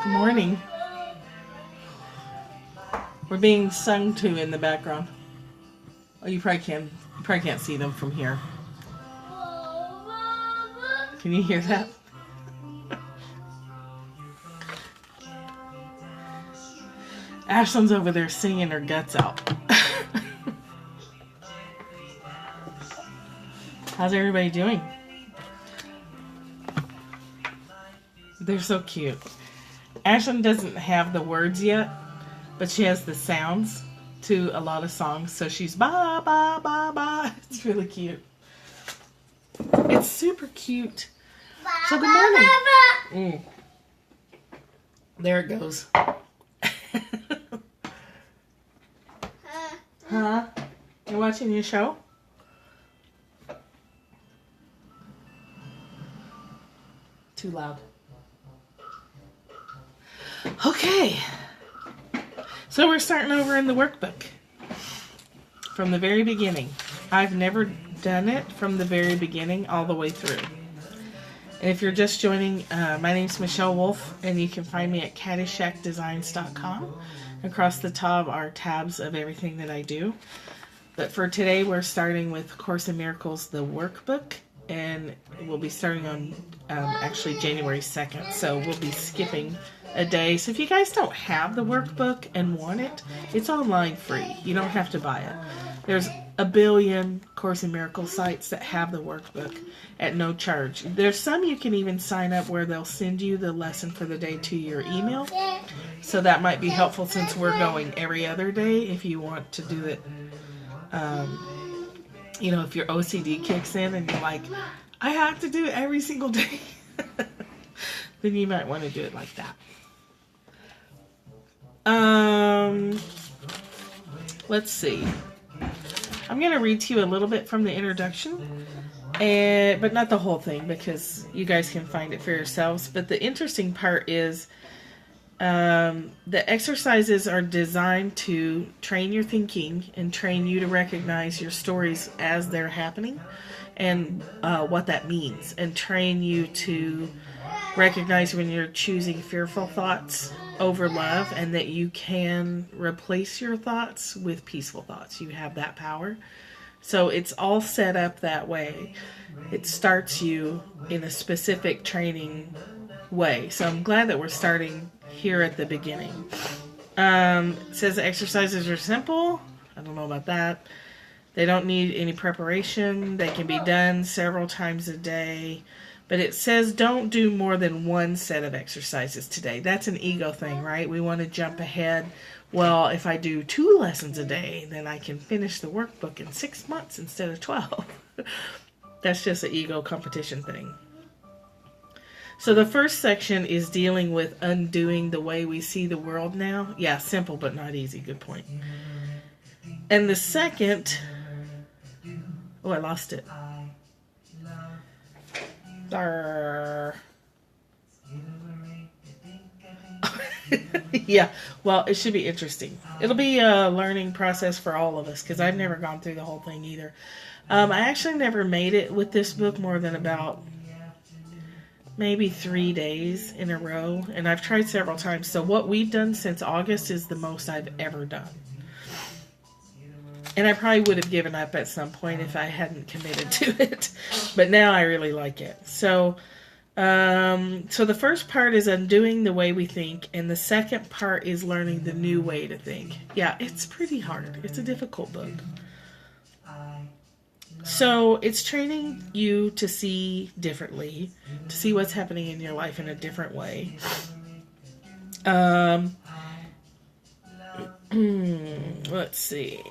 Good morning. We're being sung to in the background. Oh, you probably can't see them from here. Can you hear that? Ashlyn's over there singing her guts out. How's everybody doing? They're so cute. Ashlyn doesn't have the words yet, but she has the sounds to a lot of songs. So she's ba ba ba ba. It's really cute. It's super cute. So good morning. There it goes. Huh? You watching your show? Too loud. Okay. So we're starting over in the workbook from the very beginning. I've never done it from the very beginning all the way through. And if you're just joining, my name's Michelle Wolf, and you can find me at caddyshackdesigns.com. Across the top are tabs of everything that I do. But for today, we're starting with Course in Miracles, the workbook, and we'll be starting on actually January 2nd. So we'll be skipping a day. So if you guys don't have the workbook and want it, it's online free. You don't have to buy it. There's a billion Course in Miracles sites that have the workbook at no charge. There's some you can even sign up where they'll send you the lesson for the day to your email. So that might be helpful since we're going every other day if you want to do it. You know, if your OCD kicks in and you're like, I have to do it every single day, then you might want to do it like that. Let's see. I'm going to read to you a little bit from the introduction, but not the whole thing because you guys can find it for yourselves. But the interesting part is the exercises are designed to train your thinking and train you to recognize your stories as they're happening and what that means, and train you to recognize when you're choosing fearful thoughts over love, and that you can replace your thoughts with peaceful thoughts. You have that power. So it's all set up that way. It starts you in a specific training way. So I'm glad that we're starting here at the beginning. It says the exercises are simple. I don't know about that. They don't need any preparation. They can be done several times a day. But it says don't do more than one set of exercises today. That's an ego thing, right? We want to jump ahead. Well, if I do 2 lessons a day, then I can finish the workbook in 6 months instead of 12. That's just an ego competition thing. So the first section is dealing with undoing the way we see the world now. Yeah, simple but not easy. Good point. And the second... Oh, I lost it. Yeah, well, it should be interesting. It'll be a learning process for all of us because I've never gone through the whole thing either. I actually never made it with this book more than about maybe 3 days in a row, and I've tried several times. So what we've done since August is the most I've ever done. And I probably would have given up at some point if I hadn't committed to it. But now I really like it. So the first part is undoing the way we think. And the second part is learning the new way to think. Yeah, it's pretty hard. It's a difficult book. So it's training you to see differently. To see what's happening in your life in a different way. Let's see.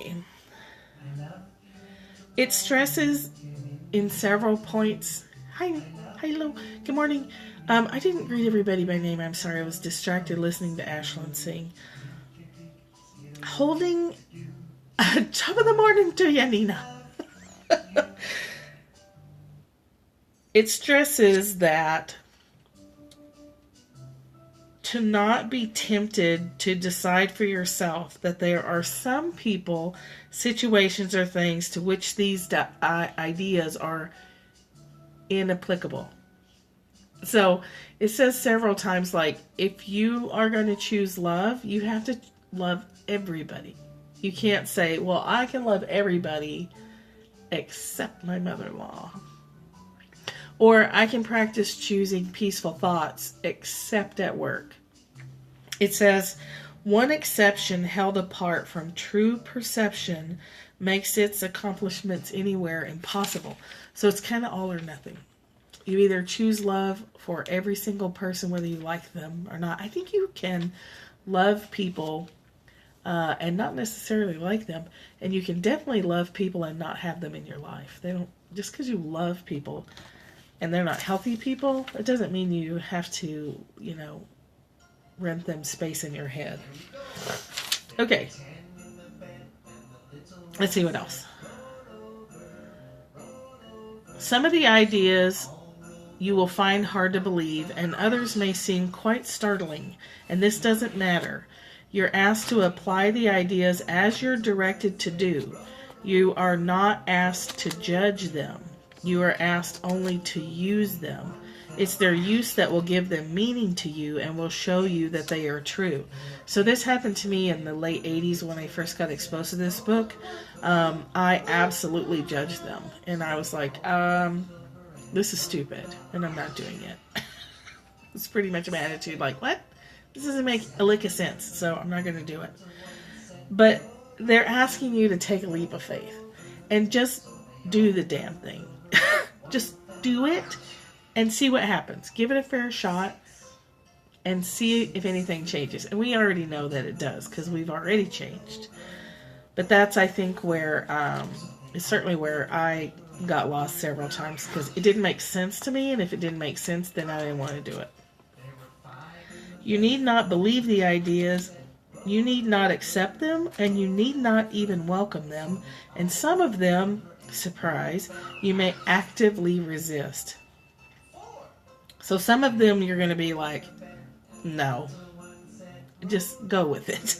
It stresses in several points. Hi, hello, good morning. I didn't greet everybody by name. I'm sorry, I was distracted listening to Ashlyn sing. Holding top of the morning to you, Nina. It stresses that to not be tempted to decide for yourself that there are some people, situations, or things to which these ideas are inapplicable. So it says several times, like, if you are going to choose love, you have to love everybody. You can't say, well, I can love everybody except my mother-in-law. Or I can practice choosing peaceful thoughts except at work. It says, one exception held apart from true perception makes its accomplishments anywhere impossible. So it's kind of all or nothing. You either choose love for every single person, whether you like them or not. I think you can love people and not necessarily like them. And you can definitely love people and not have them in your life. They don't, just because you love people and they're not healthy people, it doesn't mean you have to, rent them space in your head. Okay. Let's see what else. Some of the ideas you will find hard to believe, and others may seem quite startling, and this doesn't matter. You're asked to apply the ideas as you're directed to do. You are not asked to judge them. You are asked only to use them. It's their use that will give them meaning to you and will show you that they are true. So this happened to me in the late 80s when I first got exposed to this book. I absolutely judged them. And I was like, this is stupid, and I'm not doing it. It's pretty much my attitude, like, what? This doesn't make a lick of sense, so I'm not going to do it. But they're asking you to take a leap of faith and just do the damn thing. Just do it and see what happens. Give it a fair shot and see if anything changes. And we already know that it does because we've already changed. But that's, I think, where it's certainly where I got lost several times because it didn't make sense to me, and if it didn't make sense, then I didn't want to do it. You need not believe the ideas, you need not accept them, and you need not even welcome them, and some of them, surprise, you may actively resist. So some of them you're going to be like, no, just go with it.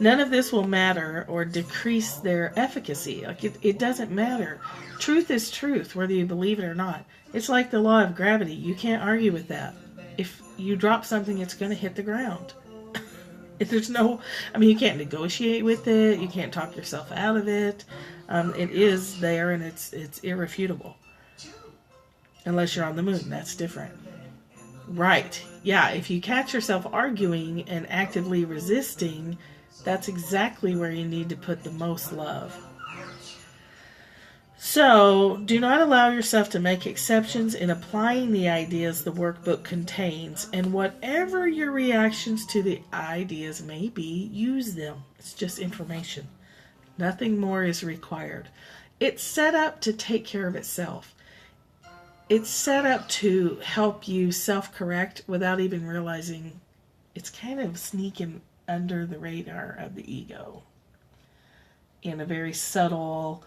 None of this will matter or decrease their efficacy. Like it doesn't matter. Truth is truth, whether you believe it or not. It's like the law of gravity. You can't argue with that. If you drop something, it's going to hit the ground. If there's no, you can't negotiate with it. You can't talk yourself out of it. It is there, and it's irrefutable. Unless you're on the moon, that's different. Right. Yeah, if you catch yourself arguing and actively resisting, that's exactly where you need to put the most love. So, do not allow yourself to make exceptions in applying the ideas the workbook contains, and whatever your reactions to the ideas may be, use them. It's just information. Nothing more is required. It's set up to take care of itself. It's set up to help you self-correct without even realizing it's kind of sneaking under the radar of the ego in a very subtle,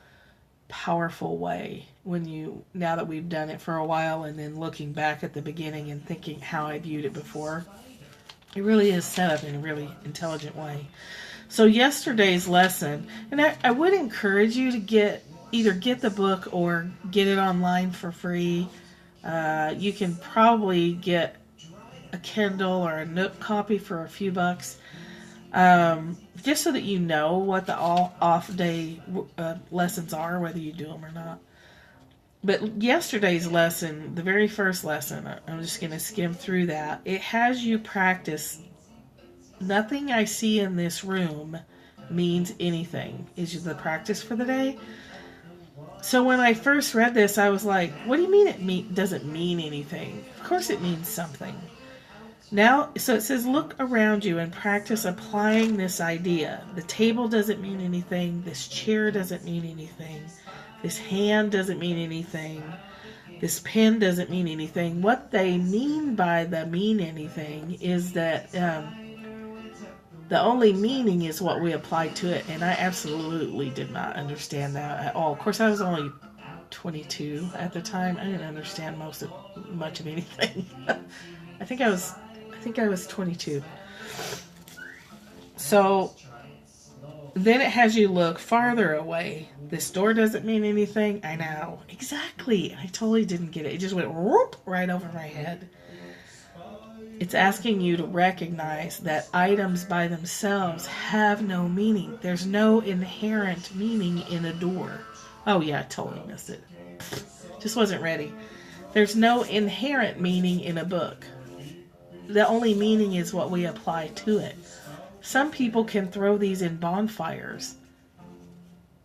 powerful way. Now that we've done it for a while and then looking back at the beginning and thinking how I viewed it before, it really is set up in a really intelligent way. So yesterday's lesson, and I would encourage you to either get the book or get it online for free. You can probably get a Kindle or a Nook copy for a few bucks. Just so that you know what the off day lessons are, whether you do them or not. But yesterday's lesson, the very first lesson, I'm just going to skim through that. It has you practice, nothing I see in this room means anything, is the practice for the day. So when I first read this, I was like, what do you mean it doesn't mean anything? Of course it means something. Now, so it says, look around you and practice applying this idea. The table doesn't mean anything. This chair doesn't mean anything. This hand doesn't mean anything. This pen doesn't mean anything. What they mean by the mean anything is that the only meaning is what we apply to it. And I absolutely did not understand that at all. Of course, I was only 22 at the time. I didn't understand much of anything. I think I was 22. So Then it has you look farther away. This door doesn't mean anything. I know. Exactly. I totally didn't get it. It just went whoop right over my head. It's asking you to recognize that items by themselves have no meaning. There's no inherent meaning in a door. Oh yeah, I totally missed it. Just wasn't ready. There's no inherent meaning in a book. The only meaning is what we apply to it. Some people can throw these in bonfires.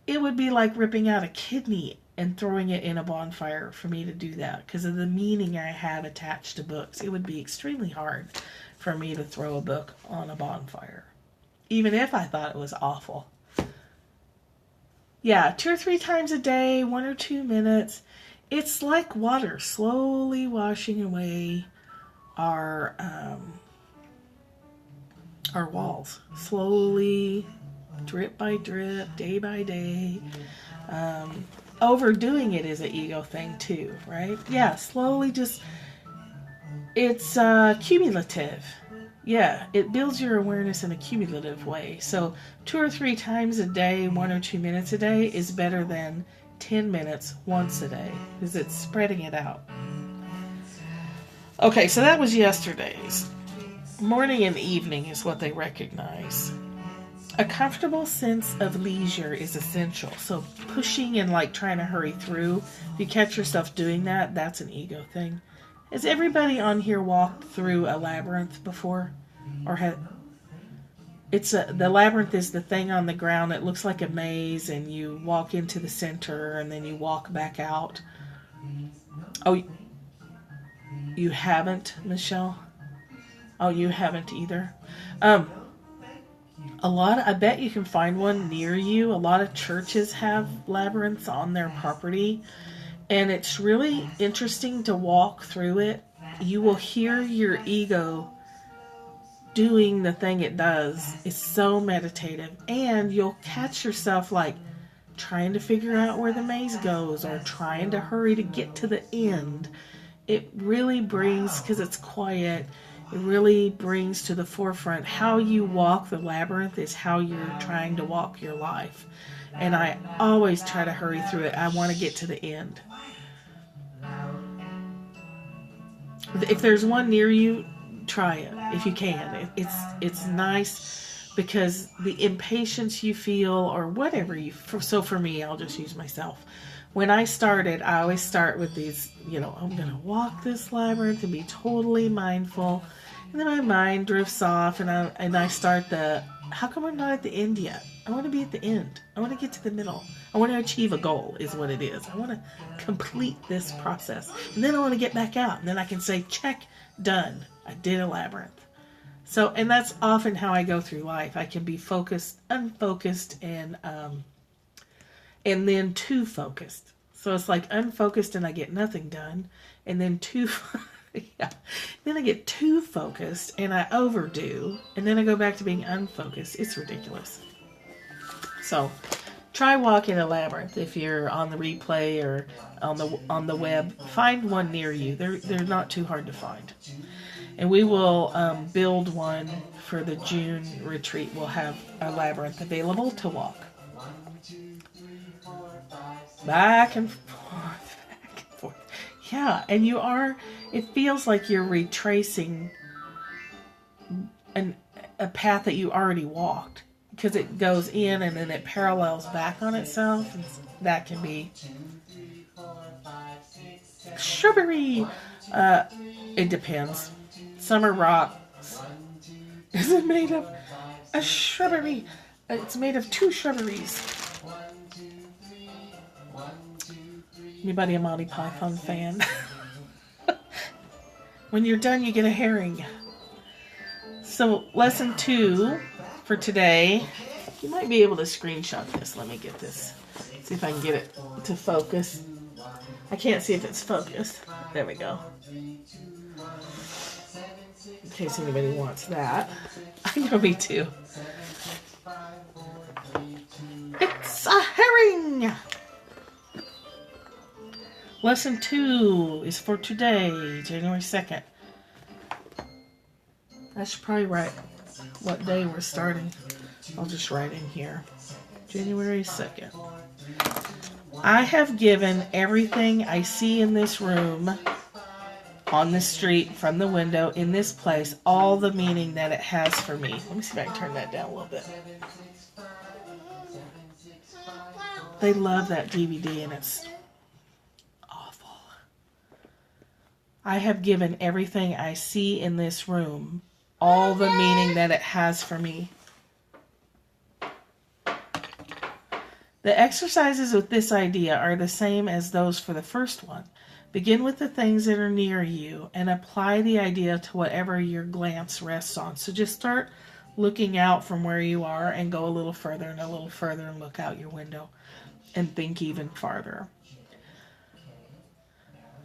It would be like ripping out a kidney and throwing it in a bonfire for me to do that because of the meaning I have attached to books. It would be extremely hard for me to throw a book on a bonfire, even if I thought it was awful. Yeah, 2 or 3 times a day, 1 or 2 minutes. It's like water slowly washing away our walls, slowly, drip by drip, day by day. Overdoing it is an ego thing too, right? Yeah, slowly, just, it's cumulative. Yeah, it builds your awareness in a cumulative way. So 2 or 3 times a day, 1 or 2 minutes a day is better than 10 minutes once a day because it's spreading it out. Okay, so that was yesterday's. Morning and evening is what they recognize. A comfortable sense of leisure is essential. So pushing and like trying to hurry through, if you catch yourself doing that, that's an ego thing. Has everybody on here walked through a labyrinth before? Or the labyrinth is the thing on the ground. It looks like a maze and you walk into the center and then you walk back out. Oh, you haven't, Michelle? Oh, you haven't either? I bet you can find one near you. A lot of churches have labyrinths on their property. And it's really interesting to walk through it. You will hear your ego doing the thing it does. It's so meditative. And you'll catch yourself like trying to figure out where the maze goes or trying to hurry to get to the end. It really brings, because it's quiet, it really brings to the forefront how you walk the labyrinth is how you're trying to walk your life. And I always try to hurry through it. I want to get to the end. If there's one near you, try it if you can. It's nice because the impatience you feel or whatever so for me, I'll just use myself. When I started, I always start with these, I'm going to walk this labyrinth and be totally mindful. And then my mind drifts off and I start how come I'm not at the end yet? I want to be at the end. I want to get to the middle. I want to achieve a goal is what it is. I want to complete this process. And then I want to get back out. And then I can say, check, done. I did a labyrinth. So, and that's often how I go through life. I can be focused, unfocused, and then too focused. So it's like unfocused and I get nothing done. And then then I get too focused and I overdo. And then I go back to being unfocused. It's ridiculous. So try walking a labyrinth if you're on the replay or on the web. Find one near you. They're not too hard to find. And we will build one for the June retreat. We'll have a labyrinth available to walk. Back and forth, back and forth. Yeah, and it feels like you're retracing a path that you already walked. Because it goes in and then it parallels back on itself. And that can be shrubbery. It depends. Summer rocks. Is it made of a shrubbery? It's made of 2 shrubberies. Anybody a Monty Python fan? When you're done, you get a herring. So, lesson 2 for today. You might be able to screenshot this. Let me get this. See if I can get it to focus. I can't see if it's focused. There we go. In case anybody wants that. I know, me too. It's a herring! Lesson 2 is for today, January 2nd. I should probably write what day we're starting. I'll just write in here. January 2nd. I have given everything I see in this room, on the street, from the window, in this place, all the meaning that it has for me. Let me see if I can turn that down a little bit. They love that DVD and it's awful. I have given everything I see in this room all the meaning that it has for me. The exercises with this idea are the same as those for the first one. Begin with the things that are near you and apply the idea to whatever your glance rests on. So just start looking out from where you are and go a little further and a little further and look out your window and think even farther.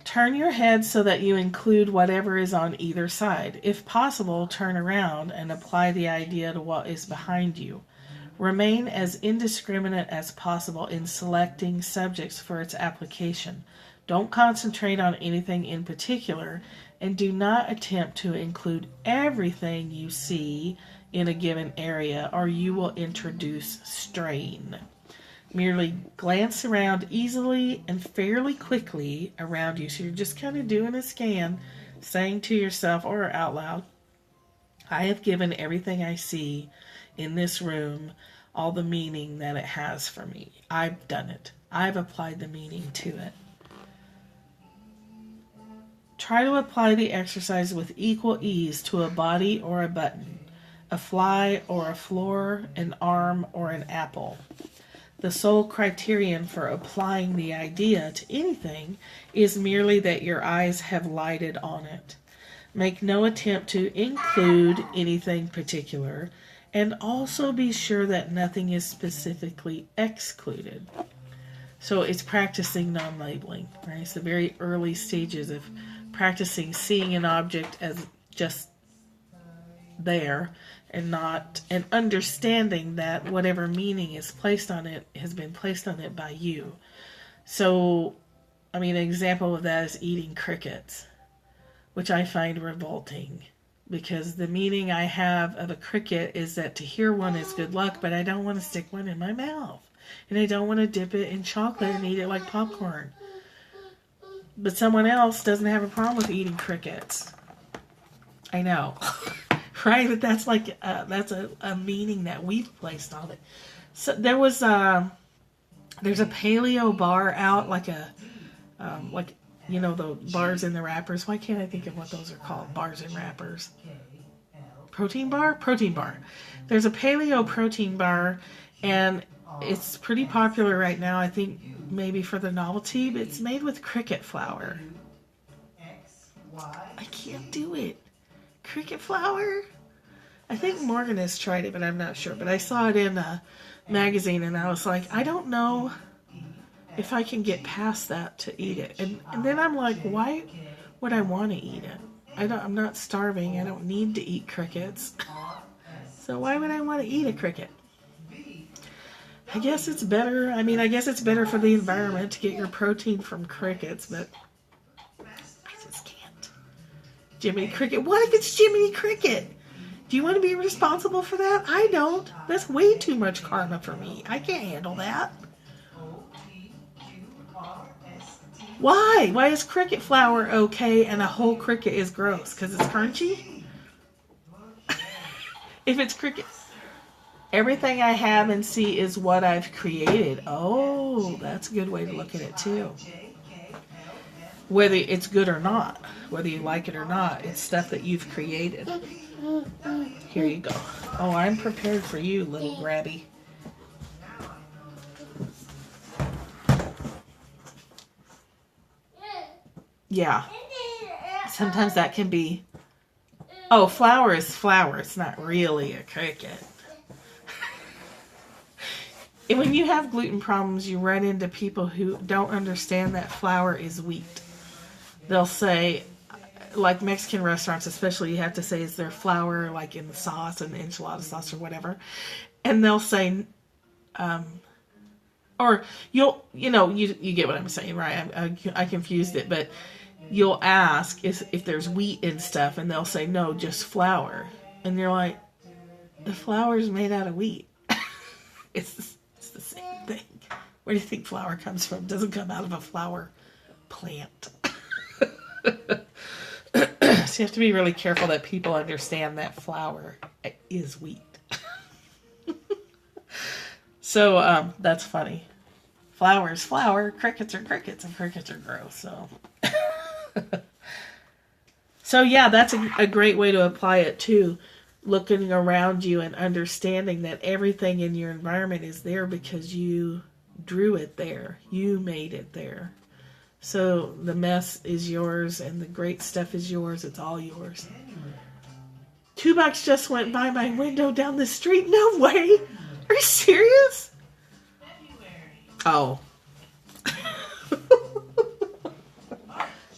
Turn your head so that you include whatever is on either side. If possible, turn around and apply the idea to what is behind you. Remain as indiscriminate as possible in selecting subjects for its application. Don't concentrate on anything in particular, and do not attempt to include everything you see in a given area, or you will introduce strain. Merely glance around easily and fairly quickly around you. So you're just kind of doing a scan, saying to yourself or out loud, I have given everything I see in this room all the meaning that it has for me. I've done it. I've applied the meaning to it. Try to apply the exercise with equal ease to a body or a button, a fly or a floor, an arm or an apple. The sole criterion for applying the idea to anything is merely that your eyes have lighted on it. Make no attempt to include anything particular, and also be sure that nothing is specifically excluded. So it's practicing non-labeling, right? It's the very early stages of practicing seeing an object as just there and understanding that whatever meaning is placed on it has been placed on it by you. So, I mean, an example of that is eating crickets, which I find revolting, because the meaning I have of a cricket is that to hear one is good luck, but I don't want to stick one in my mouth. And I don't want to dip it in chocolate and eat it like popcorn. But someone else doesn't have a problem with eating crickets. I know. Right? But that's like, that's a meaning that we've placed on it. So there was, there's a paleo bar out, like you know, the bars in the wrappers. Why can't I think of what those are called? Bars and wrappers. Protein bar? Protein bar. There's a paleo protein bar, and it's pretty popular right now. I think maybe for the novelty, but it's made with cricket flour. I can't do it. Cricket flour? I think Morgan has tried it, but I'm not sure. But I saw it in a magazine, and I was like, I don't know if I can get past that to eat it. And then I'm like, why would I want to eat it? I'm not starving. I don't need to eat crickets. So why would I want to eat a cricket? I guess it's better. I mean, I guess it's better for the environment to get your protein from crickets, but I just can't. Jiminy Cricket. What if it's Jiminy Cricket? Do you want to be responsible for that? I don't. That's way too much karma for me. I can't handle that. Why? Why is cricket flour okay and a whole cricket is gross? Because it's crunchy? If it's cricket... Everything I have and see is what I've created. Oh, that's a good way to look at it too. Whether it's good or not, whether you like it or not, it's stuff that you've created. Here you go. Oh, I'm prepared for you, little grabby. Yeah. Sometimes that can be... Oh, flour is flour. It's not really a cricket. And when you have gluten problems, you run into people who don't understand that flour is wheat. They'll say, like Mexican restaurants especially, you have to say, is there flour like in the sauce and the enchilada sauce or whatever? And they'll say, or you get what I'm saying, right? I confused it, but you'll ask if there's wheat and stuff, and they'll say, no, just flour. And you're like, the flour is made out of wheat. It's the same thing. Where do you think flour comes from? It doesn't come out of a flower plant. So you have to be really careful that people understand that flour is wheat. So that's funny. Flour is flour, crickets are crickets, and crickets are gross. So, so yeah, that's a great way to apply it too. Looking around you and understanding that everything in your environment is there because you drew it there. You made it there. So the mess is yours and the great stuff is yours. It's all yours. $2 just went by my window down the street. No way. Are you serious? Oh.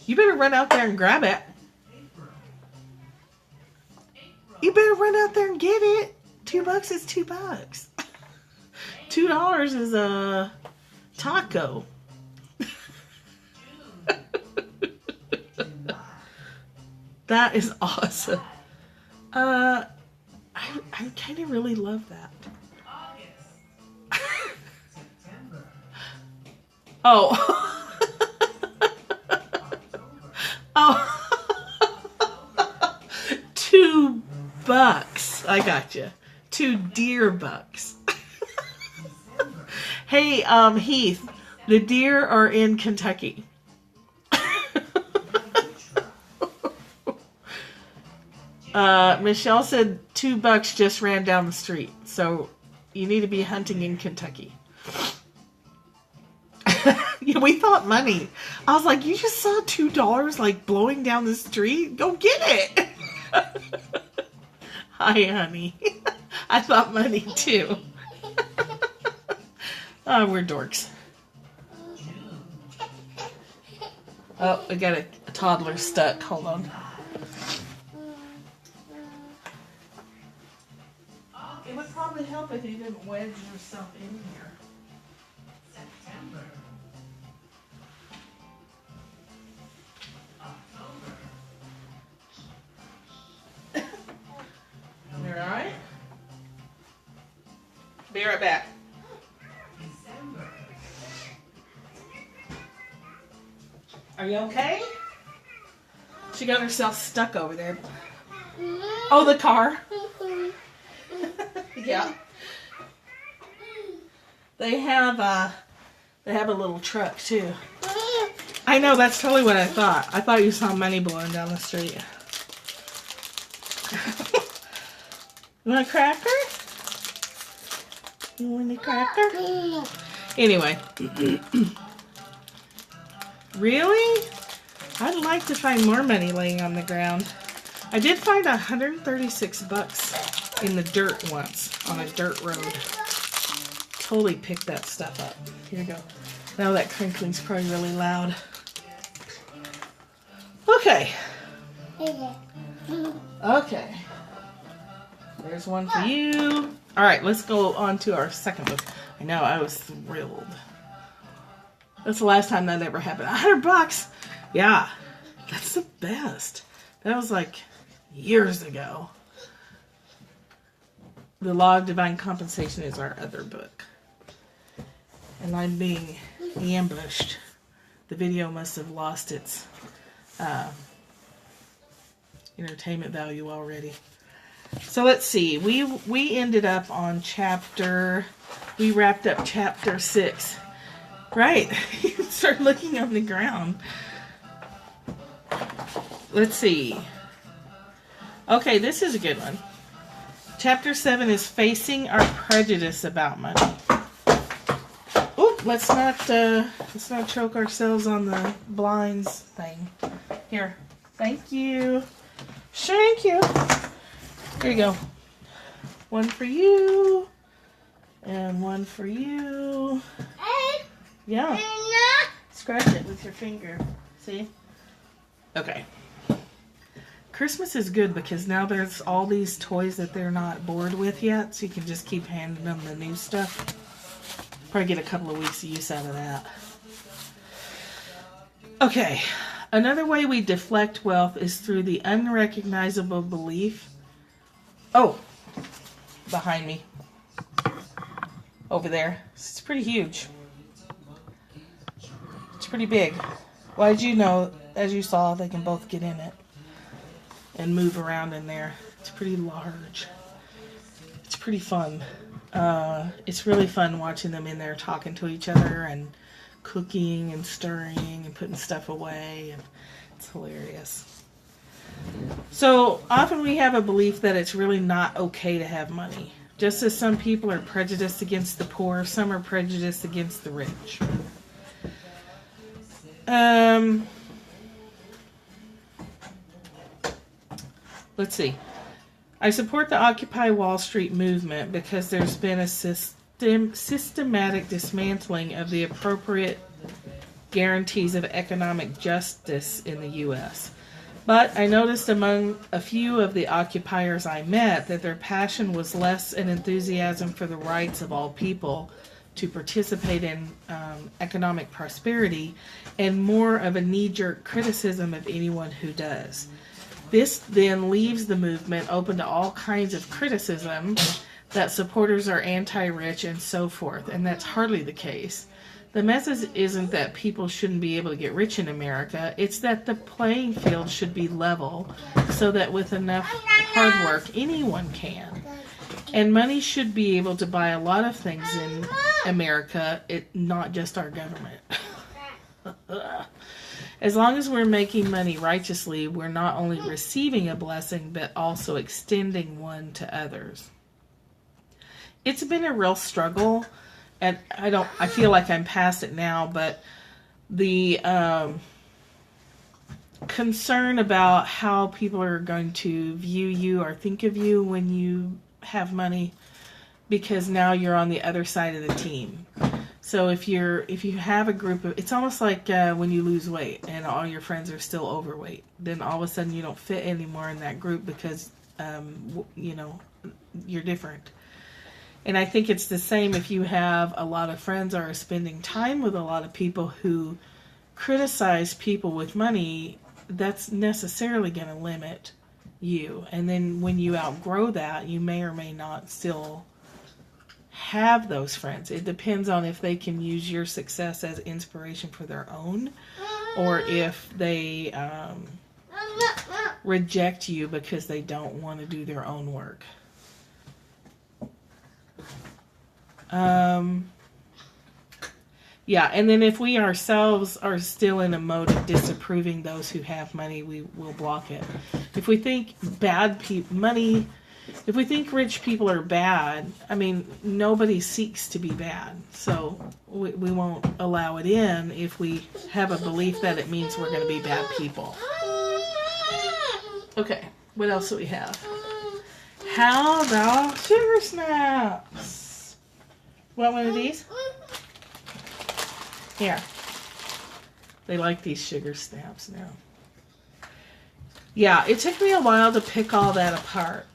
You better run out there and grab it. You better run out there and get it. $2 is $2. $2 is a taco. That is awesome. I kind of really love that. Oh. Oh. $2. I got you. $2 deer bucks. Hey, Heath, the deer are in Kentucky. Michelle said $2 just ran down the street. So you need to be hunting in Kentucky. Yeah, we thought money. I was like, you just saw $2 like blowing down the street? Go get it. Hi, honey. I thought money too. Oh, we're dorks. Oh, I got a toddler stuck. Hold on. It would probably help if you didn't wedge yourself in here. September. October. You alright? Be right back. December. Are you okay? She got herself stuck over there. Oh, the car. Yeah. They have a little truck too. I know, that's totally what I thought. I thought you saw money blowing down the street. You want a cracker? You want a cracker? Anyway. Really? I'd like to find more money laying on the ground. I did find $136 in the dirt once on a dirt road. Totally picked that stuff up. Here you go. Now that crinkling's probably really loud. Okay. Okay. There's one for you. All right, let's go on to our second book. I know, I was thrilled. That's the last time that ever happened. $100. Yeah, that's the best. That was like years ago. The Law of Divine Compensation is our other book. And I'm being ambushed. The video must have lost its entertainment value already. So let's see. We ended up on we wrapped up chapter 6. Right. You start looking on the ground. Let's see. Okay, this is a good one. Chapter 7 is Facing Our Prejudice About Money. Oop, let's not choke ourselves on the blinds thing. Here. Thank you. Thank you. Here you go. One for you. And one for you. Yeah. Scratch it with your finger. See? Okay. Christmas is good because now there's all these toys that they're not bored with yet, so you can just keep handing them the new stuff. Probably get a couple of weeks of use out of that. Okay. Another way we deflect wealth is through the unrecognizable belief. Oh, behind me. over there. It's pretty huge. It's pretty big. Well, as you know, as you saw, they can both get in it and move around in there. It's pretty large. It's pretty fun. It's really fun watching them in there talking to each other and cooking and stirring and putting stuff away. And it's hilarious. So often we have a belief that it's really not okay to have money. Just as some people are prejudiced against the poor, some are prejudiced against the rich. Let's see. I support the Occupy Wall Street movement because there's been a systematic dismantling of the appropriate guarantees of economic justice in the U.S. But I noticed among a few of the occupiers I met that their passion was less an enthusiasm for the rights of all people to participate in economic prosperity and more of a knee-jerk criticism of anyone who does. This then leaves the movement open to all kinds of criticism that supporters are anti-rich and so forth, and that's hardly the case. The message isn't that people shouldn't be able to get rich in America, it's that the playing field should be level so that with enough hard work anyone can. And money should be able to buy a lot of things in America, not just our government. As long as we're making money righteously, we're not only receiving a blessing, but also extending one to others. It's been a real struggle, and I feel like I'm past it now, but the concern about how people are going to view you or think of you when you have money, because now you're on the other side of the team. So if you have a group of, it's almost like when you lose weight and all your friends are still overweight, then all of a sudden you don't fit anymore in that group because you're different. And I think it's the same if you have a lot of friends or are spending time with a lot of people who criticize people with money. That's necessarily going to limit you. And then when you outgrow that, you may or may not still have those friends. It depends on if they can use your success as inspiration for their own, or if they reject you because they don't want to do their own work. Yeah, and then if we ourselves are still in a mode of disapproving those who have money, we will block it. If we think if we think rich people are bad, I mean, nobody seeks to be bad. So we won't allow it in if we have a belief that it means we're going to be bad people. Okay, what else do we have? How about sugar snaps? Want one of these? Here. They like these sugar snaps now. Yeah, it took me a while to pick all that apart.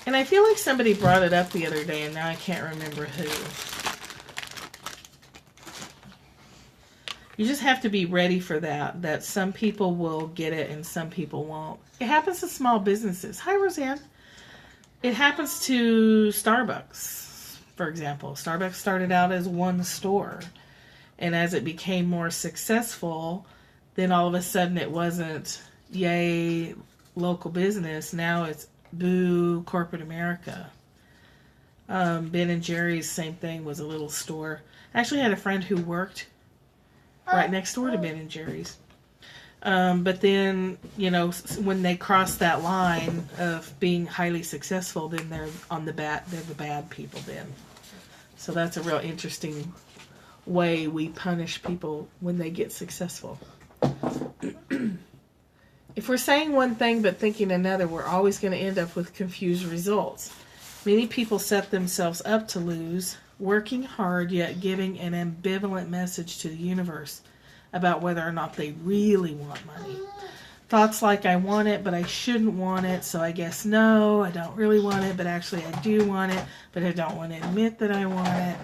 And I feel like somebody brought it up the other day, and now I can't remember who. You just have to be ready for that some people will get it and some people won't. It happens to small businesses. Hi, Roseanne. It happens to Starbucks, for example. Starbucks started out as one store, and as it became more successful, then all of a sudden it wasn't, yay, local business. Now it's boo, corporate America. Ben & Jerry's, same thing, was a little store. I actually had a friend who worked right next door to Ben & Jerry's. But then, when they cross that line of being highly successful, then they're the bad people then. So that's a real interesting way we punish people when they get successful. If we're saying one thing but thinking another, we're always going to end up with confused results. Many people set themselves up to lose, working hard yet giving an ambivalent message to the universe about whether or not they really want money. Thoughts like, I want it, but I shouldn't want it, so I guess no, I don't really want it, but actually I do want it, but I don't want to admit that I want it,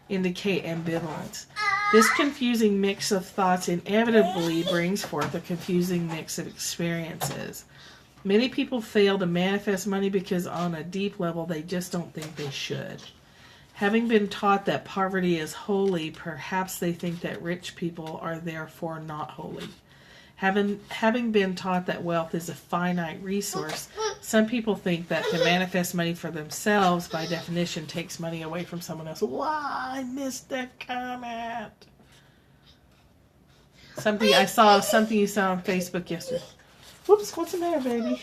indicate ambivalence. This confusing mix of thoughts inevitably brings forth a confusing mix of experiences. Many people fail to manifest money because on a deep level, they just don't think they should. Having been taught that poverty is holy, perhaps they think that rich people are therefore not holy. Having been taught that wealth is a finite resource, some people think that to manifest money for themselves, by definition, takes money away from someone else. Wow, I missed that comment. I saw something you saw on Facebook yesterday. Whoops, what's the matter, baby?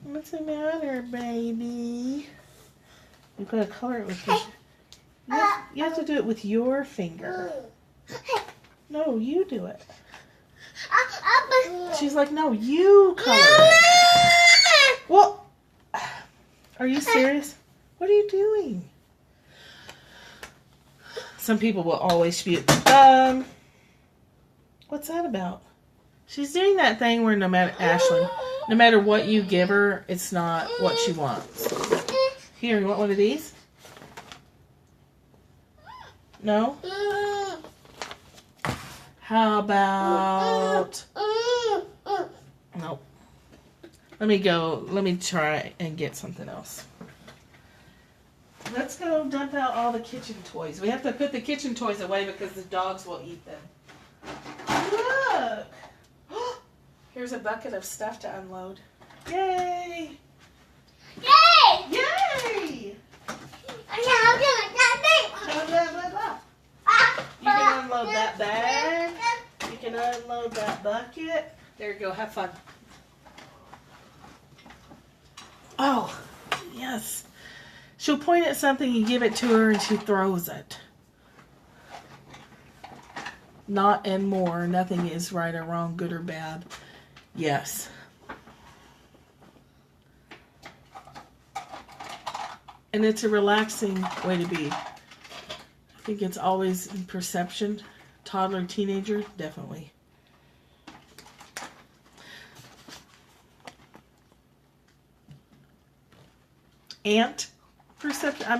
What's the matter, baby? You've got to color it with you have to do it with your finger. No, you do it. She's like, no, you color it. Well, are you serious? What are you doing? Some people will always spew. What's that about? She's doing that thing where no matter what you give her, it's not what she wants. Here, you want one of these? No? How about... No. Let me try and get something else. Let's go dump out all the kitchen toys. We have to put the kitchen toys away because the dogs will eat them. Look! Here's a bucket of stuff to unload. Yay! Yay! Yay! Blah, Blah, blah, blah. You can unload that bag. You can unload that bucket. There you go. Have fun. Oh, yes. She'll point at something, you give it to her, and she throws it. Not and more. Nothing is right or wrong, good or bad. Yes. And it's a relaxing way to be. I think it's always in perception. Toddler, teenager, definitely. Ant perception. I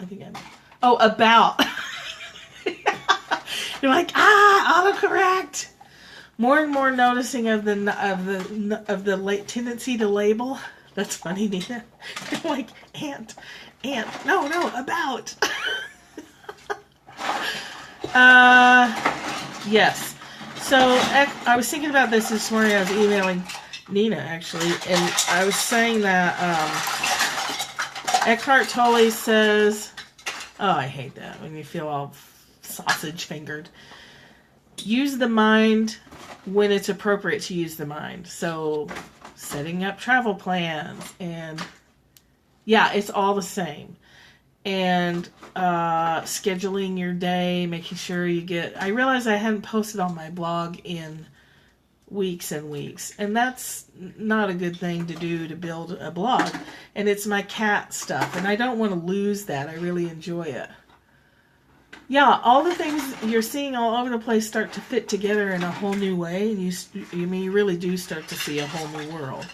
think I know. Oh, about. You're like, autocorrect. More and more noticing of the late tendency to label. That's funny, Nina. You're like, ant. No, about. Yes. So I was thinking about this morning. I was emailing Nina actually, and I was saying that Eckhart Tolle says, oh, I hate that when you feel all sausage fingered. Use the mind when it's appropriate to use the mind. So setting up travel plans and yeah, it's all the same. And scheduling your day, making sure you get... I realized I hadn't posted on my blog in weeks and weeks. And that's not a good thing to do to build a blog. And it's my cat stuff. And I don't want to lose that. I really enjoy it. Yeah, all the things you're seeing all over the place start to fit together in a whole new way. And you really do start to see a whole new world.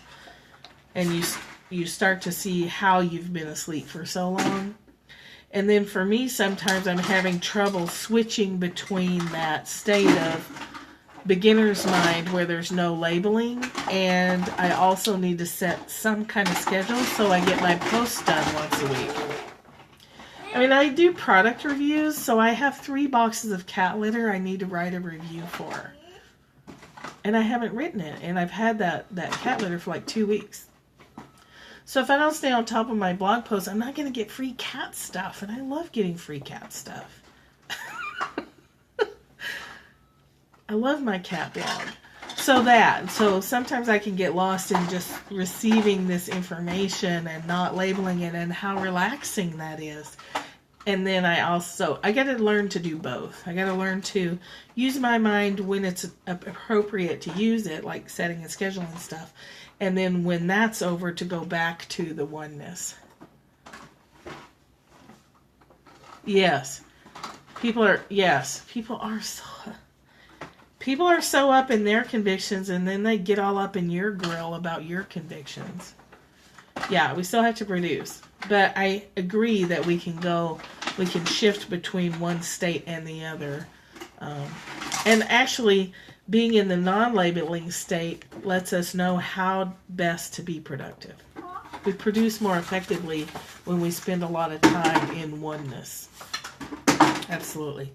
And you start to see how you've been asleep for so long. And then for me, sometimes I'm having trouble switching between that state of beginner's mind where there's no labeling, and I also need to set some kind of schedule so I get my posts done once a week. I mean, I do product reviews, so I have 3 boxes of cat litter I need to write a review for. And I haven't written it, and I've had that cat litter for like 2 weeks. So if I don't stay on top of my blog posts, I'm not going to get free cat stuff. And I love getting free cat stuff. I love my cat blog. So sometimes I can get lost in just receiving this information and not labeling it and how relaxing that is. And then I got to learn to do both. I got to learn to use my mind when it's appropriate to use it, like setting a schedule and stuff. And then when that's over, to go back to the oneness. Yes. People are so up in their convictions, and then they get all up in your grill about your convictions. Yeah, we still have to produce. But I agree that we can shift between one state and the other. And actually, Being in the non-labeling state lets us know how best to be productive. We produce more effectively when we spend a lot of time in oneness. Absolutely.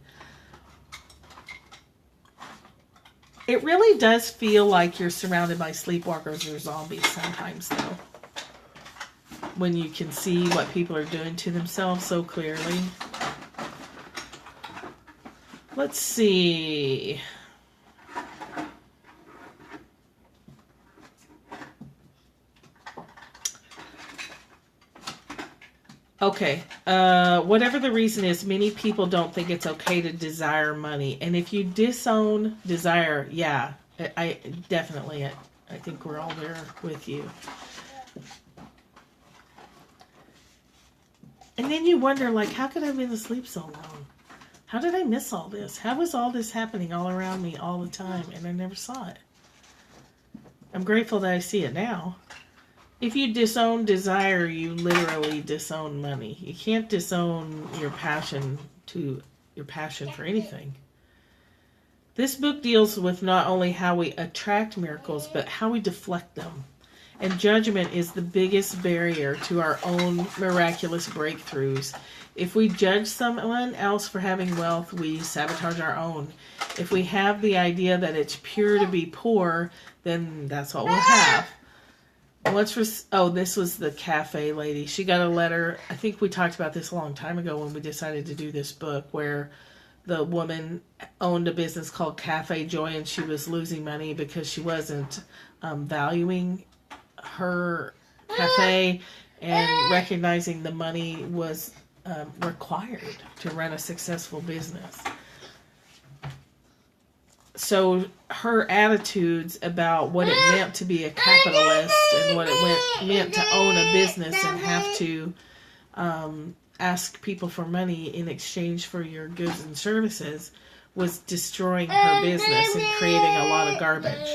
It really does feel like you're surrounded by sleepwalkers or zombies sometimes, though. When you can see what people are doing to themselves so clearly. Let's see. Okay, whatever the reason is, many people don't think it's okay to desire money. And if you disown desire, yeah, I definitely, I think we're all there with you. And then you wonder, like, how could I have been asleep so long? How did I miss all this? How was all this happening all around me all the time and I never saw it? I'm grateful that I see it now. If you disown desire, you literally disown money. You can't disown your passion for anything. This book deals with not only how we attract miracles, but how we deflect them. And judgment is the biggest barrier to our own miraculous breakthroughs. If we judge someone else for having wealth, we sabotage our own. If we have the idea that it's pure to be poor, then that's what we'll have. This was the cafe lady. She got a letter. I think we talked about this a long time ago when we decided to do this book, where the woman owned a business called Cafe Joy, and she was losing money because she wasn't valuing her cafe and recognizing the money was required to run a successful business. So her attitudes about what it meant to be a capitalist and what it meant to own a business and have to ask people for money in exchange for your goods and services was destroying her business and creating a lot of garbage.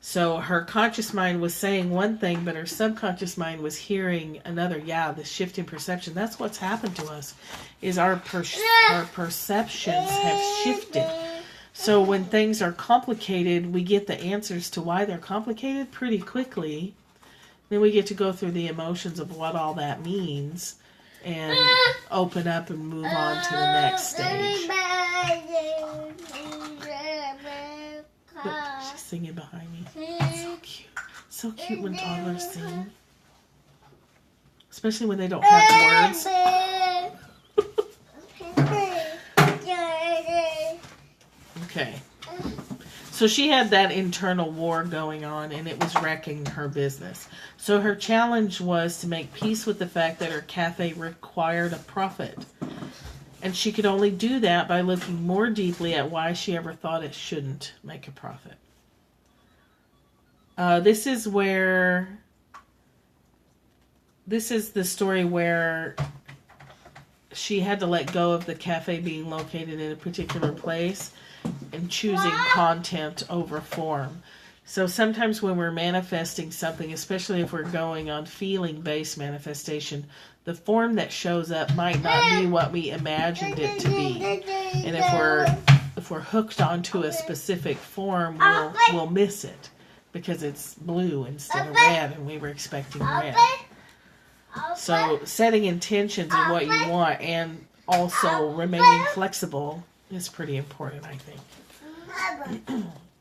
So her conscious mind was saying one thing, but her subconscious mind was hearing another. Yeah, the shift in perception. That's what's happened to us, is our perceptions have shifted. So when things are complicated, we get the answers to why they're complicated pretty quickly. Then we get to go through the emotions of what all that means and open up and move on to the next stage. Look, she's singing behind me. It's so cute. So cute when toddlers sing. Especially when they don't have words. Okay. So she had that internal war going on, and it was wrecking her business. So her challenge was to make peace with the fact that her cafe required a profit. And she could only do that by looking more deeply at why she ever thought it shouldn't make a profit. This is the story where she had to let go of the cafe being located in a particular place and choosing content over form. So sometimes when we're manifesting something, especially if we're going on feeling-based manifestation, the form that shows up might not be what we imagined it to be. And if we're hooked onto a specific form, we'll miss it because it's blue instead of red, and we were expecting red. So setting intentions in what you want and also remaining flexible is pretty important, I think.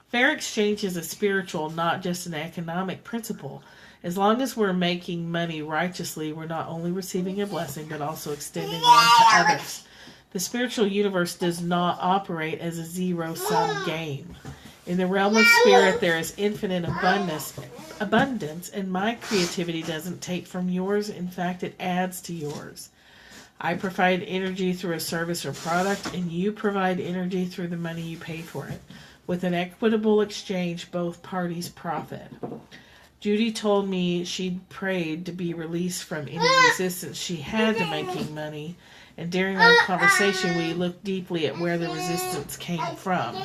Fair exchange is a spiritual, not just an economic principle. As long as we're making money righteously, we're not only receiving a blessing, but also extending one to others. The spiritual universe does not operate as a zero-sum game. In the realm of spirit, there is infinite abundance, and my creativity doesn't take from yours. In fact, it adds to yours. I provide energy through a service or product, and you provide energy through the money you pay for it. With an equitable exchange, both parties profit. Judy told me she'd prayed to be released from any resistance she had to making money, and during our conversation, we looked deeply at where the resistance came from.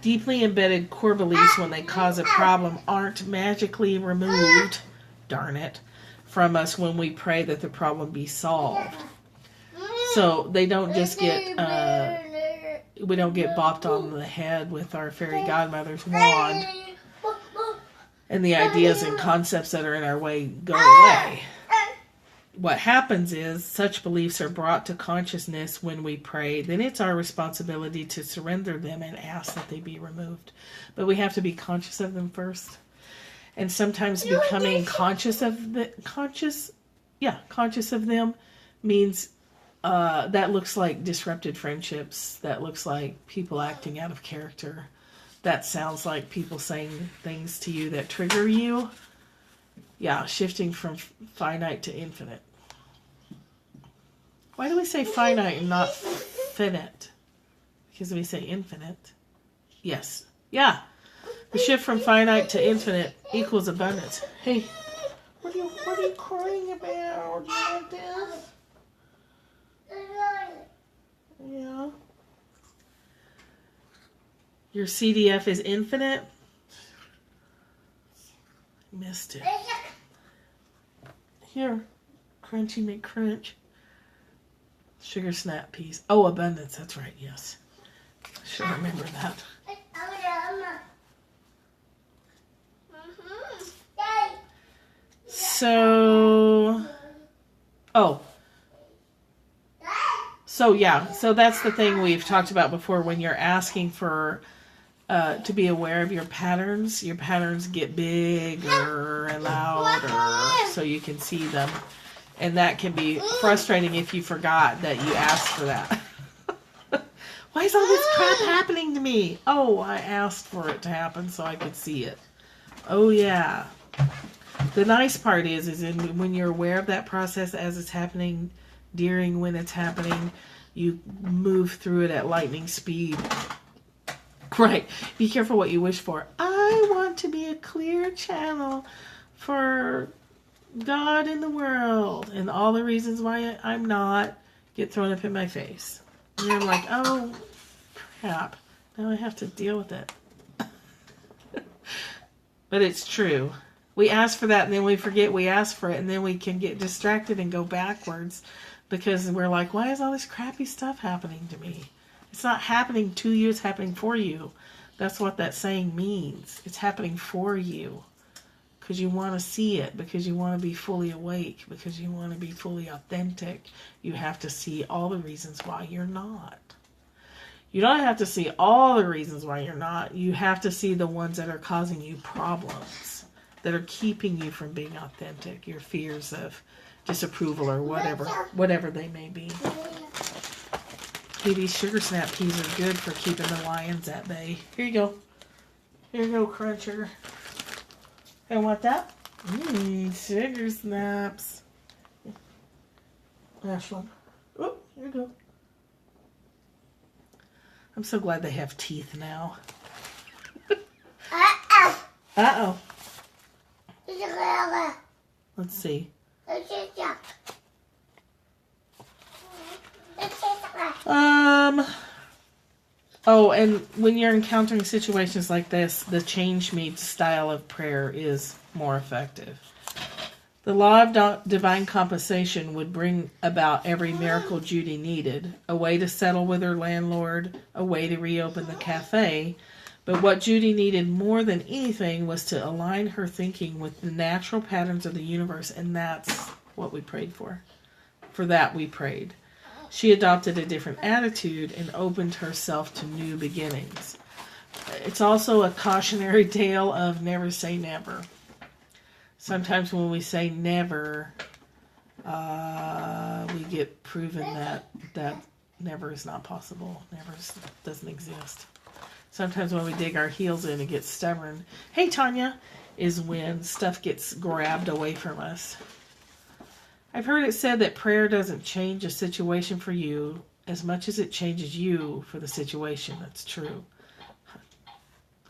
Deeply embedded core beliefs, when they cause a problem, aren't magically removed, darn it, from us when we pray that the problem be solved. So they don't just get we don't get bopped on the head with our fairy godmother's wand and the ideas and concepts that are in our way go away. What happens is such beliefs are brought to consciousness when we pray. Then it's our responsibility to surrender them and ask that they be removed. But we have to be conscious of them first. And sometimes becoming conscious of them means that looks like disrupted friendships. That looks like people acting out of character. That sounds like people saying things to you that trigger you. Yeah, shifting from finite to infinite. Why do we say finite and not finite? Because we say infinite. Yes. Yeah. The shift from finite to infinite equals abundance. Hey, what are you crying about? Do you want this? Yeah. Your CDF is infinite? Missed it. Here. Crunchy McCrunch. Sugar snap peas. Oh, abundance. That's right. Yes. Should remember that. So that's the thing we've talked about before. When you're asking for to be aware of your patterns get bigger and louder so you can see them. And that can be frustrating if you forgot that you asked for that. Why is all this crap happening to me? Oh, I asked for it to happen so I could see it. Oh, yeah. The nice part is when you're aware of that process as it's happening, during when it's happening, you move through it at lightning speed. Right. Be careful what you wish for. I want to be a clear channel for God in the world, and all the reasons why I'm not get thrown up in my face. And I'm like, oh, crap. Now I have to deal with it. But it's true. We ask for that, and then we forget we asked for it, and then we can get distracted and go backwards because we're like, why is all this crappy stuff happening to me? It's not happening to you, it's happening for you. That's what that saying means. It's happening for you. Because you want to see it, because you want to be fully awake, because you want to be fully authentic. You have to see all the reasons why you're not. You don't have to see all the reasons why you're not. You have to see the ones that are causing you problems, that are keeping you from being authentic, your fears of disapproval or whatever they may be. Hey, these sugar snap peas are good for keeping the lions at bay. Here you go. Here you go, Cruncher. I want that. Sugar snaps. Ashland. Oh, here you go. I'm so glad they have teeth now. Uh-oh. Let's see. Oh, and when you're encountering situations like this, the change me style of prayer is more effective. The law of divine compensation would bring about every miracle Judy needed. A way to settle with her landlord, a way to reopen the cafe. But what Judy needed more than anything was to align her thinking with the natural patterns of the universe, and that's what we prayed for. For that we prayed. She adopted a different attitude and opened herself to new beginnings. It's also a cautionary tale of never say never. Sometimes when we say never, we get proven that never is not possible. Never doesn't exist. Sometimes when we dig our heels in and get stubborn, hey Tanya, is when stuff gets grabbed away from us. I've heard it said that prayer doesn't change a situation for you as much as it changes you for the situation. That's true.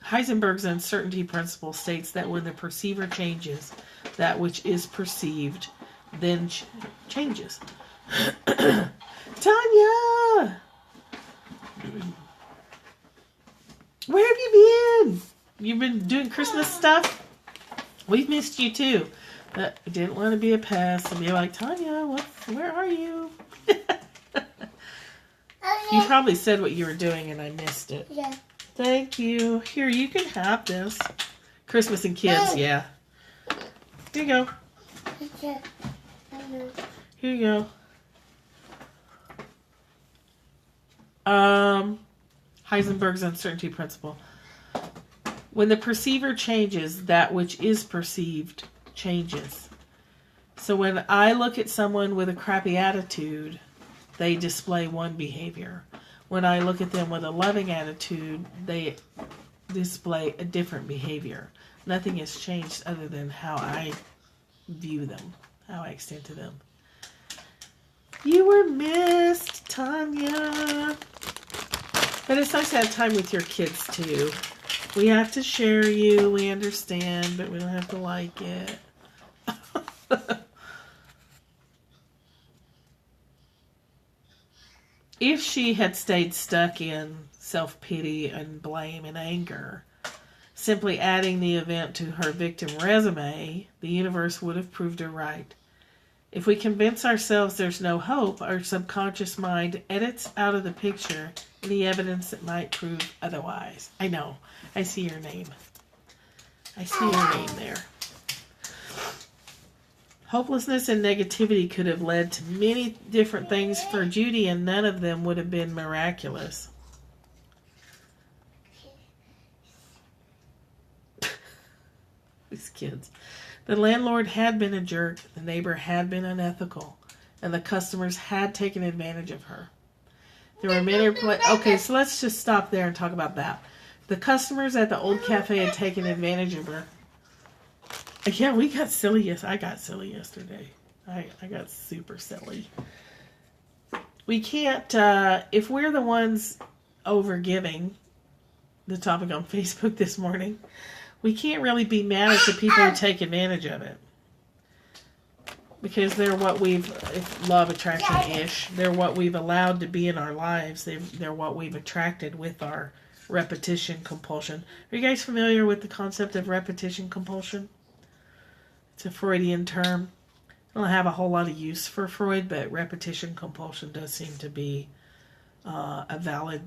Heisenberg's uncertainty principle states that when the perceiver changes, that which is perceived then changes. Tanya! Where have you been? You've been doing Christmas stuff? We've missed you too. But I didn't want to be a pest and be like, Tanya, where are you? You probably said what you were doing and I missed it. Yeah. Thank you. Here, you can have this. Christmas and kids, yeah. Here you go. Okay. Here you go. Heisenberg's uncertainty principle. When the perceiver changes, that which is perceived changes. So when I look at someone with a crappy attitude, they display one behavior. When I look at them with a loving attitude, they display a different behavior. Nothing has changed other than how I view them, how I extend to them. You were missed, Tanya. But it's nice to have time with your kids, too. We have to share you, we understand, but we don't have to like it. If she had stayed stuck in self-pity and blame and anger, simply adding the event to her victim resume, the universe would have proved her right. If we convince ourselves there's no hope, our subconscious mind edits out of the picture any evidence that might prove otherwise. I know. I see your name. I see your name there. Hopelessness and negativity could have led to many different things for Judy, and none of them would have been miraculous. These kids. The landlord had been a jerk, the neighbor had been unethical, and the customers had taken advantage of her. There were many okay, so let's just stop there and talk about that. The customers at the old cafe had taken advantage of her. Yeah, we got silly. Yes, I got silly yesterday. I got super silly. We can't, if we're the ones overgiving, the topic on Facebook this morning, we can't really be mad at the people who take advantage of it. Because they're what we've, law of attraction-ish, they're what we've allowed to be in our lives. They're what we've attracted with our repetition compulsion. Are you guys familiar with the concept of repetition compulsion? It's a Freudian term. I don't have a whole lot of use for Freud, but repetition compulsion does seem to be a valid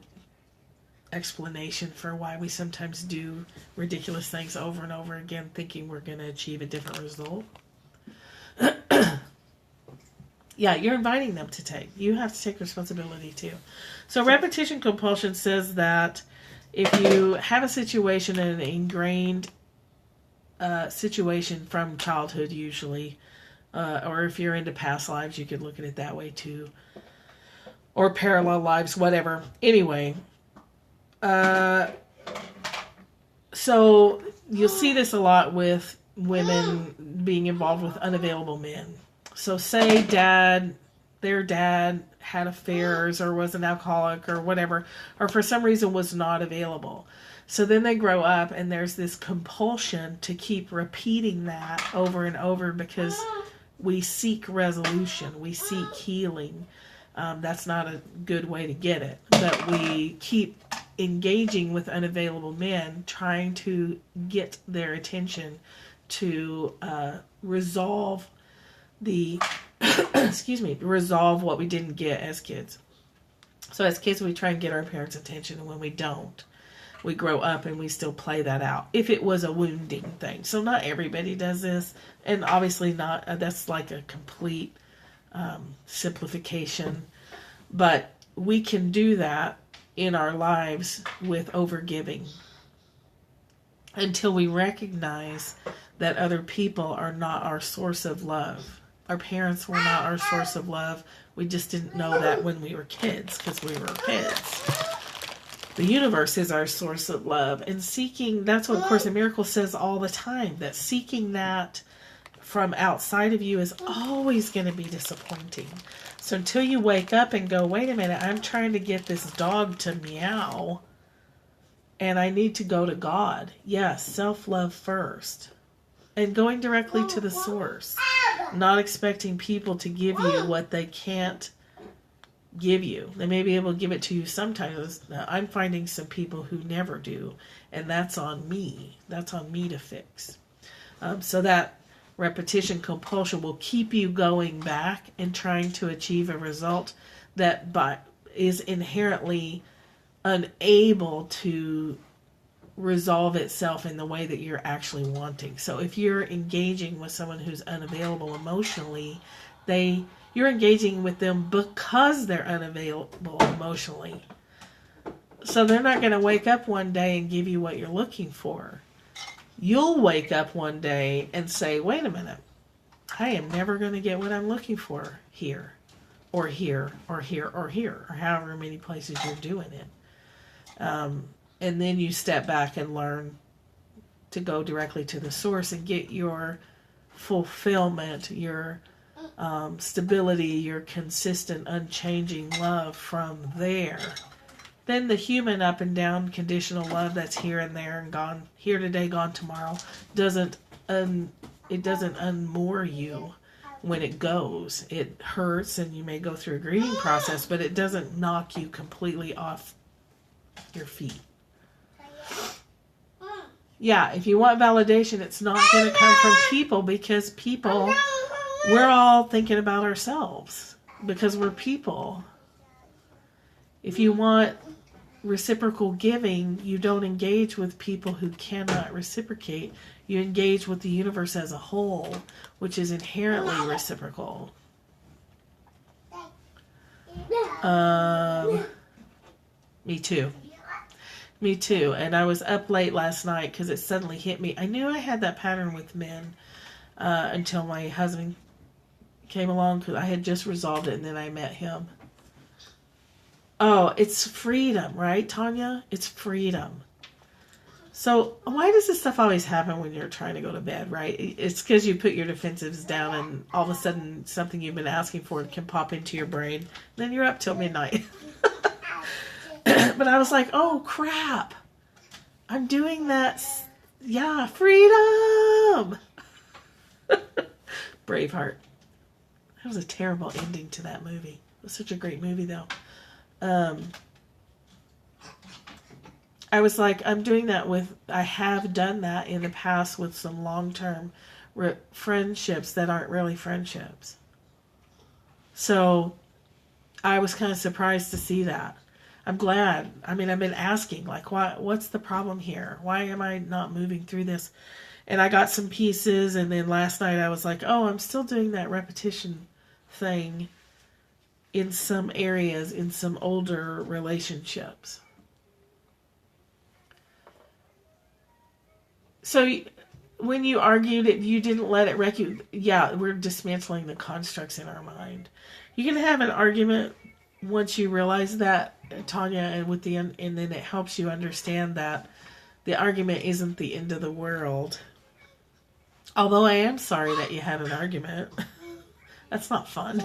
explanation for why we sometimes do ridiculous things over and over again, thinking we're going to achieve a different result. Yeah, you're inviting them to take. You have to take responsibility too. So repetition compulsion says that if you have a situation, an ingrained situation from childhood usually, or if you're into past lives, you could look at it that way too, or parallel lives, whatever. Anyway, so you'll see this a lot with women being involved with unavailable men. So say their dad had affairs or was an alcoholic or whatever, or for some reason was not available. So then they grow up and there's this compulsion to keep repeating that over and over because we seek resolution, we seek healing. That's not a good way to get it, but we keep engaging with unavailable men, trying to get their attention to resolve resolve what we didn't get as kids. So as kids, we try and get our parents' attention, and when we don't, we grow up and we still play that out. If it was a wounding thing. So not everybody does this, and obviously not, that's like a complete simplification. But we can do that in our lives with overgiving until we recognize that other people are not our source of love. Our parents were not our source of love. We just didn't know that when we were kids, because we were kids. The universe is our source of love. And seeking, that's what Course in Miracles says all the time, that seeking that from outside of you is always going to be disappointing. So until you wake up and go, wait a minute, I'm trying to get this dog to meow, and I need to go to God. Yes, self-love first. And going directly to the source. Not expecting people to give you what they can't give you. They may be able to give it to you sometimes. I'm finding some people who never do. And that's on me. That's on me to fix. So that repetition compulsion will keep you going back and trying to achieve a result that is inherently unable to resolve itself in the way that you're actually wanting. So if you're engaging with someone who's unavailable emotionally, you're engaging with them because they're unavailable emotionally. So they're not going to wake up one day and give you what you're looking for. You'll wake up one day and say, wait a minute, I am never going to get what I'm looking for here, or here, or here, or here, or however many places you're doing it. And then you step back and learn to go directly to the source and get your fulfillment, your stability, your consistent, unchanging love from there. Then the human up and down conditional love that's here and there and gone, here today, gone tomorrow, doesn't unmoor you when it goes. It hurts and you may go through a grieving process, but it doesn't knock you completely off your feet. Yeah, if you want validation, it's not going to come from people, because people, we're all thinking about ourselves because we're people. If you want reciprocal giving, you don't engage with people who cannot reciprocate. You engage with the universe as a whole, which is inherently reciprocal. Me too. Me too. And I was up late last night because it suddenly hit me. I knew I had that pattern with men until my husband came along, because I had just resolved it and then I met him. Oh, it's freedom, right, Tanya? It's freedom. So why does this stuff always happen when you're trying to go to bed, right? It's because you put your defensives down and all of a sudden something you've been asking for can pop into your brain. Then you're up till midnight. But I was like, oh, crap. I'm doing that. Yeah, freedom. Braveheart. That was a terrible ending to that movie. It was such a great movie, though. I was like, I have done that in the past with some long-term friendships that aren't really friendships. So I was kind of surprised to see that. I'm glad. I mean, I've been asking, like, what's the problem here? Why am I not moving through this? And I got some pieces, and then last night I was like, oh, I'm still doing that repetition thing in some areas, in some older relationships. So when you argued it, you didn't let it wreck you. Yeah, we're dismantling the constructs in our mind. You can have an argument once you realize that, Tanya, and then it helps you understand that the argument isn't the end of the world. Although I am sorry that you had an argument. That's not fun.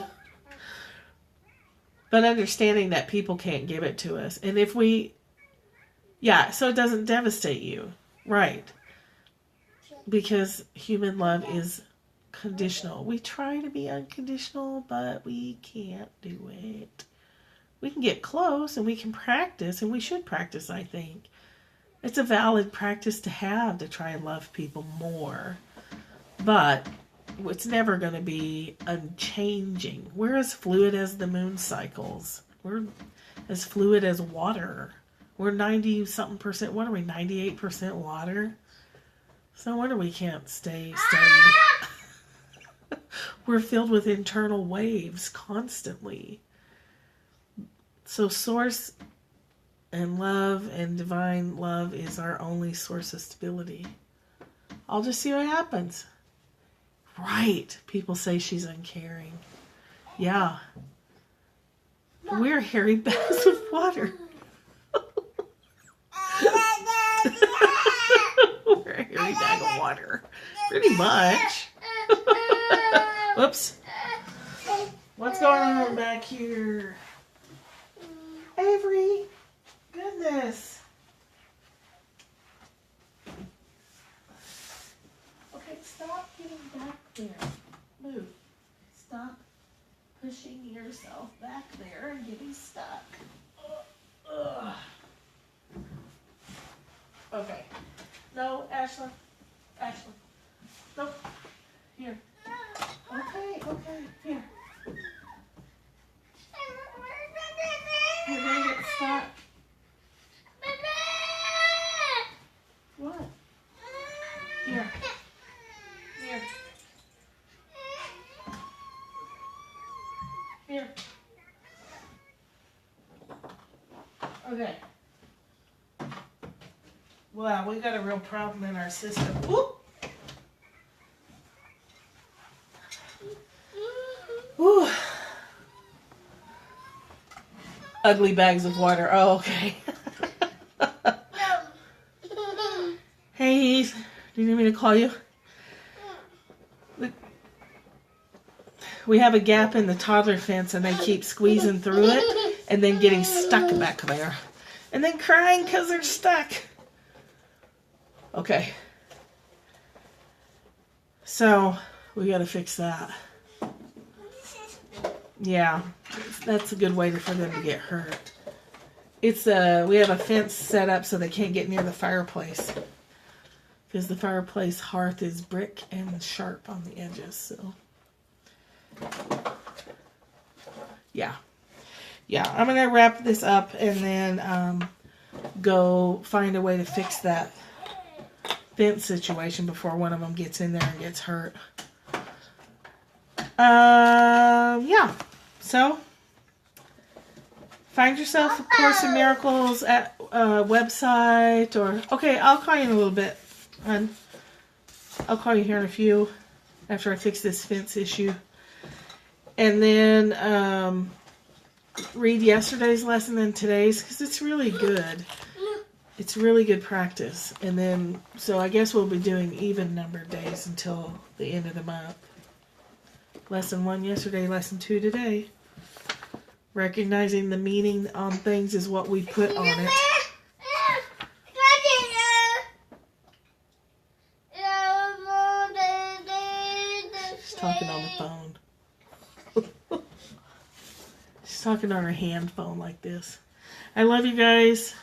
But understanding that people can't give it to us. And so it doesn't devastate you. Right. Because human love is conditional. We try to be unconditional, but we can't do it. We can get close and we can practice, and we should practice, I think. It's a valid practice to have, to try and love people more. But it's never going to be unchanging. We're as fluid as the moon cycles. We're as fluid as water. We're 90-something%. What are we, 98% water? So no wonder we can't stay steady. We're filled with internal waves constantly. So source and love and divine love is our only source of stability. I'll just see what happens. Right. People say she's uncaring. Yeah. We're hairy bags of water. We're a hairy bag of water. Pretty much. Whoops. What's going on back here? Avery. Goodness. Okay, stop getting back there. Move. Stop pushing yourself back there and getting stuck. Ugh. Okay. No, Ashlyn. Ashlyn. Nope. Here. Okay, here. Okay. Wow, we got a real problem in our system. Whoop. Whew. Ugly bags of water. Oh, okay. Hey, do you need me to call you? We have a gap in the toddler fence and they keep squeezing through it and then getting stuck back there. And then crying because they're stuck. Okay. So, we got to fix that. Yeah, that's a good way for them to get hurt. It's we have a fence set up so they can't get near the fireplace. Because the fireplace hearth is brick and sharp on the edges, so. Yeah. Yeah, I'm going to wrap this up and then go find a way to fix that fence situation before one of them gets in there and gets hurt. Yeah. So, find yourself a Course in Miracles at website or... Okay, I'll call you in a little bit, hon. I'll call you here in a few after I fix this fence issue. And then read yesterday's lesson and today's because it's really good. It's really good practice. And then, so I guess we'll be doing even numbered days until the end of the month. Lesson 1 yesterday, lesson 2 today. Recognizing the meaning on things is what we put on it. She's talking on the phone. She's talking on her hand phone like this. I love you guys.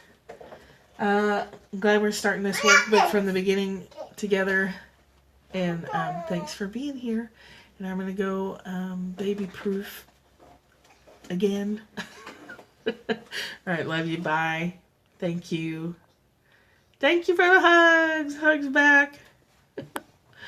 I'm glad we're starting this workbook from the beginning together. And thanks for being here. And I'm going to go baby proof again. All right, love you. Bye. Thank you. Thank you for the hugs. Hugs back.